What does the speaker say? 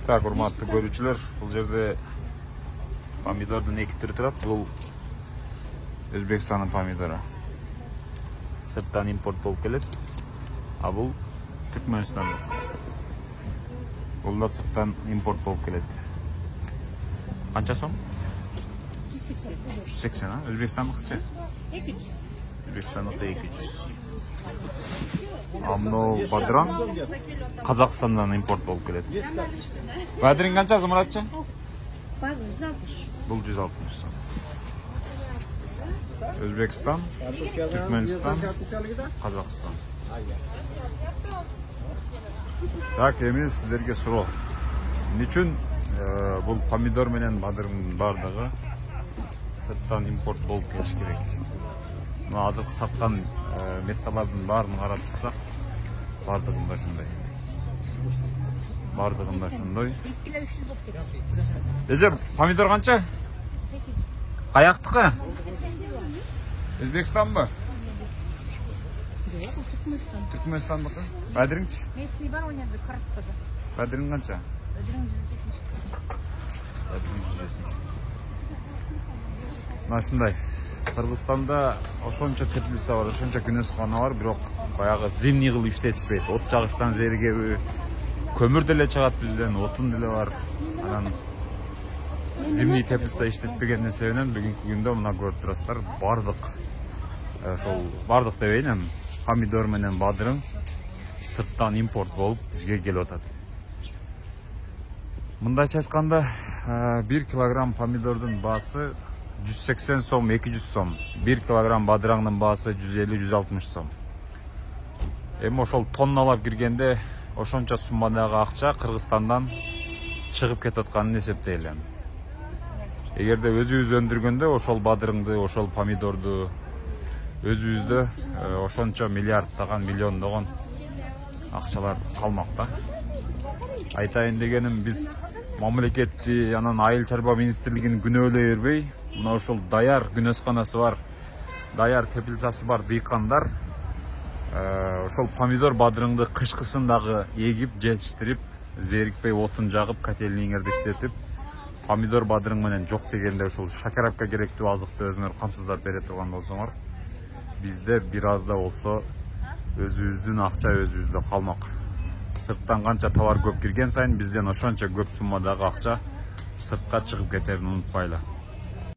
Так, урматтуу көрүүчүлөр, бул жерде помидордун эки түрү турат. Бул Өзбекстандын помидору. Сырттан импорт болуп келет. А бул Түркмөнстандык. Бул да сырттан импорт болуп келет. Канча сом? 180. 180, а? Өзбекстандыкчы? 200. Өзбекстандыкта 200. А мынау бадыран Казакстандан импорт болуп келет. Бадырын канчасы, Муратчы? Бак 160. Бул 160 сом. Өзбекстан, Түркмөнстан, Казакстан. Так, эми сиздерге суроо. Эмне үчүн бул помидор менен бадырдын бардыгы сырттан импорт болуп келиш керек? Мына азыркы саткан месалардын баарын карап чыксак, бардыгында ушундай. Бардыгында ошондой. Эже, помидор канча? Каяктыкы? Өзбекстанбы? Түркмөнстандыкы? Бадырыңчы? Местный бар, он енді қырықтыды. Бадырың канча? Бадырың 170. Бадырың 170. Мына ушундай. Кыргызстанда ошончо теплица бар, ошончо күнөскана бар, бирок баягы зимний кылып иштетишпейт. От жагыштан зеригеби, көмүр деле чыгат бизден, отун деле бар. Анан зимний теплица иштетпегендин себебинен бүгүнкү күндө мына көрүп турасыздар, бардык дебейин эми, помидор менен бадырың сырттан импорт болуп бизге келип атат. Мындайча айтканда, 1 килограмм помидордун баасы 180 сом, 200 сом. 1 килограмм бадыраңдын баасы 150-160 сом. Эми ошол тонналап киргенде ошончо суммадагы акча Кыргызстандан чыгып кетип атканын эсептейли. Эгерде өзүбүз өндүргөндө ошол бадырыңды, ошол помидорду өзүбүздө ошончо миллиарддаган, миллиондогон акчалар калмак да. Айтайын дегеним, биз мамлекетти, анан айыл чарба министрлигин күнөөлөй бербей, мына ошол даяр күнөсканасы бар, даяр теплицасы бар дыйкандар ошол помидор бадырыңды кышкысын дагы эгип, жетиштирип, зерикпей отун жагып, котельниңерди иштетип, помидор бадырың менен жок дегенде ошол шакарапка керектүү азыкты өзүңөр камсыздап бере турган болсоңор, бизде бир аз да болсо өзүбүздүн акча өзүбүздө калмак. Сырттан канча товар көп кирген сайын бизден ошончо көп суммадагы акча сыртка чыгып кетерин унутпайлы.